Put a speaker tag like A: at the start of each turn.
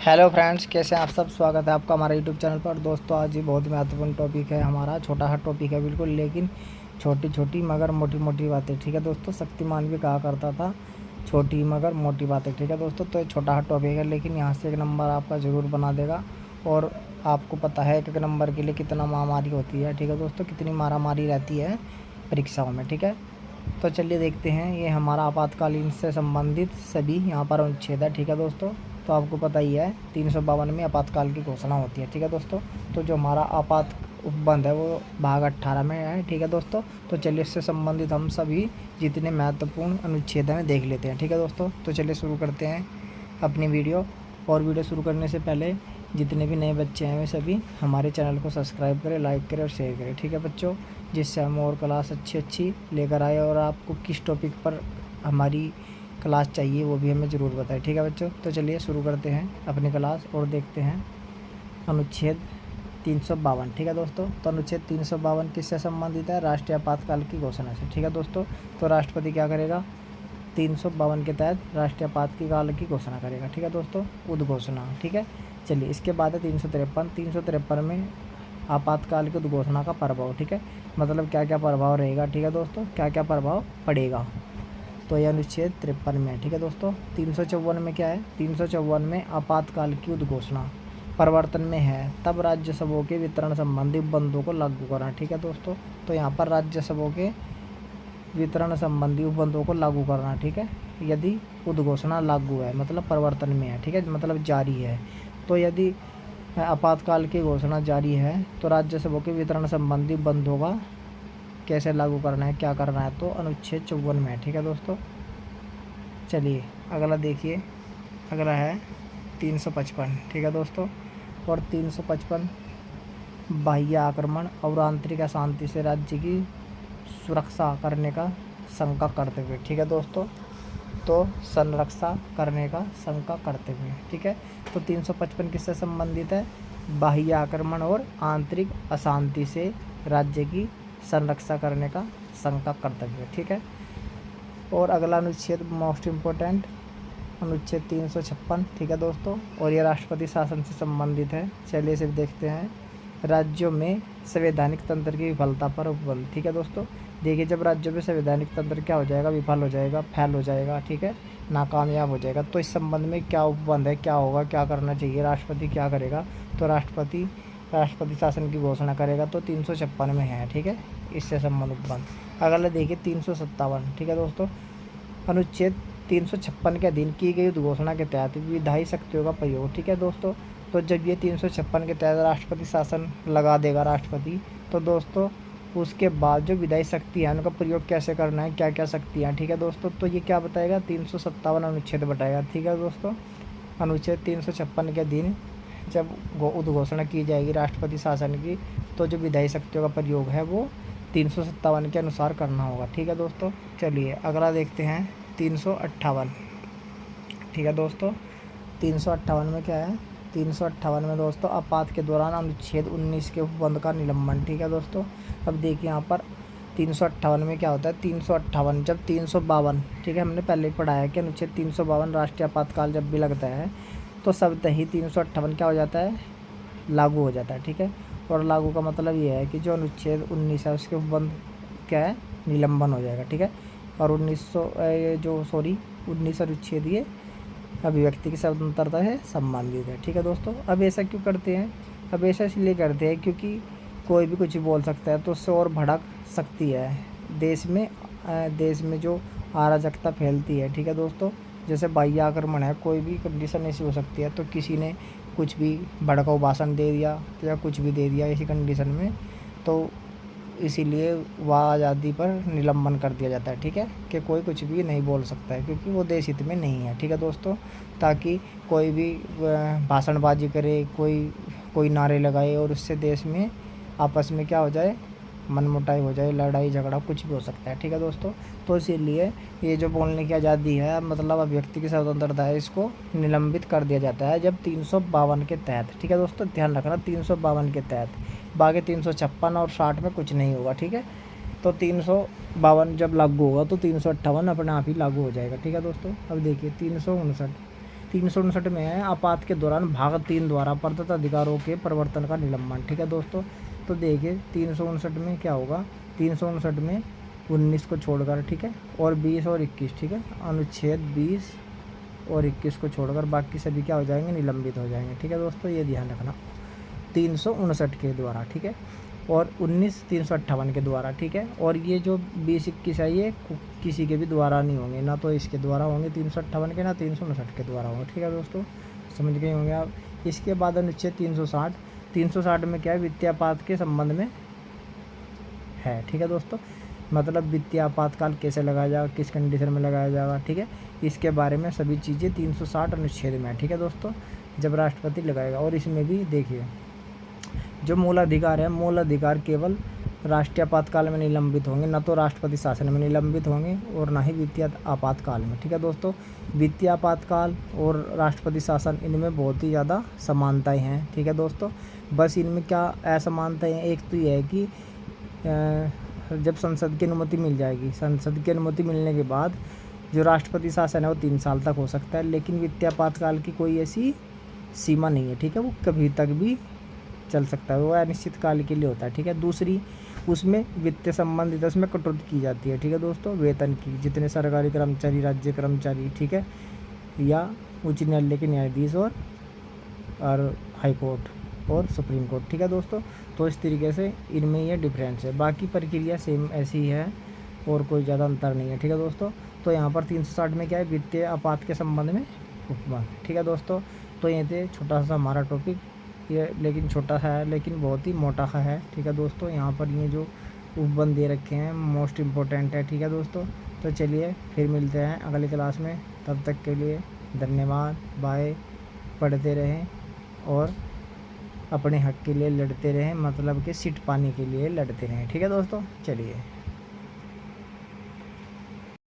A: Hello friends, कैसे हैं आप सब। स्वागत है आपका हमारे यूट्यूब चैनल पर। दोस्तों आज ही बहुत महत्वपूर्ण टॉपिक है हमारा। छोटा सा टॉपिक है बिल्कुल, लेकिन छोटी छोटी मगर मोटी मोटी बातें। ठीक है दोस्तों, शक्तिमान भी कहा करता था छोटी मगर मोटी बातें। ठीक है दोस्तों, तो ये छोटा सा टॉपिक है, लेकिन यहाँ से एक नंबर आपका ज़रूर बना देगा। और आपको पता है एक नंबर के लिए कितना महामारी होती है। ठीक है दोस्तों, कितनी मारामारी रहती है परीक्षाओं में। ठीक है, तो चलिए देखते हैं। ये हमारा आपातकालीन से संबंधित सभी यहाँ पर अनुच्छेद है। ठीक है दोस्तों, तो आपको पता ही है 352 में आपातकाल की घोषणा होती है। ठीक है दोस्तों, तो जो हमारा आपात उपबंध है वो भाग 18 में है। ठीक है दोस्तों, तो चलिए इससे संबंधित हम सभी जितने महत्वपूर्ण अनुच्छेद हैं देख लेते हैं। ठीक है दोस्तों, तो चलिए शुरू करते हैं अपनी वीडियो। और वीडियो शुरू करने से पहले जितने भी नए बच्चे हैं वे सभी हमारे चैनल को सब्सक्राइब करें, लाइक करें और शेयर करें। ठीक है बच्चों, जिससे हम और क्लास अच्छी लेकर आए। और आपको किस टॉपिक पर हमारी क्लास चाहिए वो भी हमें ज़रूर बताएं। ठीक है बच्चों, तो चलिए शुरू करते हैं अपनी क्लास और देखते हैं अनुच्छेद 352। ठीक है दोस्तों, तो अनुच्छेद 352 किससे संबंधित है? राष्ट्रीय आपातकाल की घोषणा से। ठीक है दोस्तों, तो राष्ट्रपति क्या करेगा? 352 के तहत राष्ट्रीय आपातकाल की घोषणा करेगा। ठीक है दोस्तों, उद्घोषणा। ठीक है, चलिए इसके बाद है 353 में आपातकाल की उद्घोषणा का प्रभाव। ठीक है, मतलब क्या क्या प्रभाव रहेगा। ठीक है दोस्तों, क्या क्या प्रभाव पड़ेगा, तो यह अनुच्छेद 53 में है। ठीक है दोस्तों, 354 में क्या है? 354 में आपातकाल की उद्घोषणा परिवर्तन में है, तब राज्यसभाओं के वितरण संबंधी उपबंधों को लागू करना। ठीक है दोस्तों, तो यहाँ पर राज्यसभाओं के वितरण संबंधी उपबंधों को लागू करना। ठीक है, यदि उद्घोषणा लागू है मतलब परिवर्तन में है। ठीक है, मतलब जारी है। तो यदि आपातकाल की घोषणा जारी है तो राज्यसभाओं के वितरण संबंधी उपबंधों का कैसे लागू करना है, क्या करना है, तो अनुच्छेद 54 में है। ठीक है दोस्तों, चलिए अगला देखिए। अगला है 355। ठीक है दोस्तों, और 355 बाह्य आक्रमण और आंतरिक अशांति से राज्य की सुरक्षा करने का संकल्प करते हुए। ठीक है दोस्तों, तो संरक्षा करने का संकल्प करते हुए। ठीक है, तो 355 किससे संबंधित है? बाह्य आक्रमण और आंतरिक अशांति से राज्य की संरक्षा करने का संकल्प करते हुए। ठीक है, और अगला अनुच्छेद मोस्ट इम्पोर्टेंट अनुच्छेद 356। ठीक है दोस्तों, और ये राष्ट्रपति शासन से संबंधित है। चलिए सिर्फ देखते हैं। राज्यों में संवैधानिक तंत्र की विफलता पर उपबल। ठीक है दोस्तों, देखिए जब राज्यों में संवैधानिक तंत्र क्या हो जाएगा? विफल हो जाएगा, फेल हो जाएगा। ठीक है, नाकामयाब हो जाएगा, तो इस संबंध में क्या उपबंध है, क्या होगा, क्या करना चाहिए, राष्ट्रपति क्या करेगा? तो राष्ट्रपति शासन की घोषणा करेगा, तो 356 में है। ठीक है, इससे संबंधित उपबंध। अगला देखिए 357। ठीक है दोस्तों, अनुच्छेद 356 के अधीन की गई उद्घोषणा के तहत विधायी शक्तियों का प्रयोग। ठीक है दोस्तों, तो जब ये 356 के तहत राष्ट्रपति शासन लगा देगा राष्ट्रपति, तो दोस्तों उसके बाद जो विधायी शक्ति है उनका प्रयोग कैसे करना है, क्या क्या शक्तियाँ। ठीक है दोस्तों, तो ये क्या बताएगा? 357 अनुच्छेद बताएगा। ठीक है दोस्तों, अनुच्छेद 356 के अधीन जब उद्घोषणा की जाएगी राष्ट्रपति शासन की, तो जो विधायी शक्तियों का प्रयोग है वो 357 के अनुसार करना होगा। ठीक है दोस्तों, चलिए अगला देखते हैं 358। ठीक है दोस्तों, 358 में क्या है? 358 में दोस्तों आपात के दौरान अनुच्छेद 19 के उपबंध का निलंबन। ठीक है दोस्तों, अब देखिए यहाँ पर 358 में क्या होता है? 358 जब 352, ठीक है, हमने पहले ही पढ़ा है कि अनुच्छेद 352 राष्ट्रीय आपातकाल जब भी लगता है तो शब्द ही 358 क्या हो जाता है? लागू हो जाता है। ठीक है, और लागू का मतलब ये है कि जो अनुच्छेद 19 है उसके उपबंध क्या है? निलंबन हो जाएगा। ठीक है, और 19 अनुच्छेद ये अभिव्यक्ति की स्वतंत्रता है संबंधित है। ठीक है दोस्तों, अब ऐसा क्यों करते हैं? अब ऐसा इसलिए करते हैं क्योंकि कोई भी कुछ भी बोल सकता है, तो उससे और भड़क सकती है देश में जो अराजकता फैलती है। ठीक है दोस्तों, जैसे बाह्य आक्रमण है, कोई भी कंडीशन ऐसी हो सकती है, तो किसी ने कुछ भी भड़काऊ भाषण दे दिया या कुछ भी दे दिया ऐसी कंडीशन में, तो इसीलिए वह आज़ादी पर निलंबन कर दिया जाता है। ठीक है, कि कोई कुछ भी नहीं बोल सकता है क्योंकि वो देश हित में नहीं है। ठीक है दोस्तों, ताकि कोई भी भाषणबाजी करे, कोई नारे लगाए और उससे देश में आपस में क्या हो जाए? मनमुटाई हो जाए, लड़ाई झगड़ा कुछ भी हो सकता है। ठीक है दोस्तों, तो इसीलिए ये जो बोलने की आज़ादी है मतलब अभिव्यक्ति की स्वतंत्रता है, इसको निलंबित कर दिया जाता है जब 352 के तहत। ठीक है दोस्तों, ध्यान रखना 352 के तहत। बाकी 356 और 60 में कुछ नहीं होगा। ठीक है, तो 352 जब लागू होगा तो 358 अपने आप ही लागू हो जाएगा। ठीक है दोस्तों, अब देखिए 359। 359 में है आपात के दौरान भाग 3 द्वारा प्रदत्त अधिकारों के परिवर्तन का निलंबन। ठीक है दोस्तों, तो देखिए 359 में क्या होगा, 359 में 19 को छोड़कर, ठीक है, और 20 और 21, ठीक है, अनुच्छेद 20 और 21 को छोड़कर बाकी सभी क्या हो जाएंगे, निलंबित हो जाएंगे। ठीक है दोस्तों, ये ध्यान रखना 359 के द्वारा, ठीक है, और 19 358 के द्वारा। ठीक है, और ये जो 20 21 है ये किसी के भी द्वारा नहीं होंगे, ना तो इसके द्वारा होंगे 358 के, ना 359 के द्वारा होंगे। ठीक है दोस्तों, समझ गए होंगे आप। इसके बाद अनुच्छेद 360 में क्या है, वित्तीय आपात के संबंध में है। ठीक है दोस्तों, मतलब वित्तीय आपातकाल कैसे लगाया जाएगा, किस कंडीशन में लगाया जाएगा, ठीक है, इसके बारे में सभी चीज़ें 360 अनुच्छेद में है। ठीक है दोस्तों, जब राष्ट्रपति लगाएगा। और इसमें भी देखिए जो मूल अधिकार है, मूल अधिकार केवल राष्ट्रीय आपातकाल में निलंबित होंगे, ना तो राष्ट्रपति शासन में निलंबित होंगे और ना ही वित्तीय आपातकाल में। ठीक है दोस्तों, वित्तीय आपातकाल और राष्ट्रपति शासन इनमें बहुत ही ज़्यादा समानताएं हैं। ठीक है दोस्तों, बस इनमें क्या असमानताएं हैं, एक तो ये है कि जब संसद की अनुमति मिल जाएगी, संसद की अनुमति मिलने के बाद जो राष्ट्रपति शासन है वो 3 साल तक हो सकता है, लेकिन वित्तीय आपातकाल की कोई ऐसी सीमा नहीं है। ठीक है, वो कभी तक भी चल सकता है, वो अनिश्चित काल के लिए होता है। ठीक है, दूसरी उसमें वित्तीय संबंधित उसमें कटौती की जाती है। ठीक है दोस्तों, वेतन की, जितने सरकारी कर्मचारी, राज्य कर्मचारी, ठीक है, या उच्च न्यायालय के न्यायाधीश और हाई कोर्ट और सुप्रीम कोर्ट। ठीक है दोस्तों, तो इस तरीके से इनमें ये डिफरेंस है, बाकी प्रक्रिया सेम ऐसी ही है और कोई ज़्यादा अंतर नहीं है। ठीक है दोस्तों, तो यहाँ पर 360 में क्या है, वित्तीय आपात के संबंध में उपबंध। ठीक है दोस्तों, तो ये थे छोटा सा हमारा टॉपिक, ये लेकिन छोटा सा है लेकिन बहुत ही मोटा सा है। ठीक है दोस्तों, यहाँ पर ये जो उपबंध दे रखे हैं मोस्ट इम्पोर्टेंट है। ठीक है दोस्तों, तो चलिए फिर मिलते हैं अगली क्लास में, तब तक के लिए धन्यवाद, बाय। पढ़ते रहें और अपने हक के लिए लड़ते रहें, मतलब कि सीट पाने के लिए लड़ते रहें। ठीक है दोस्तों, चलिए।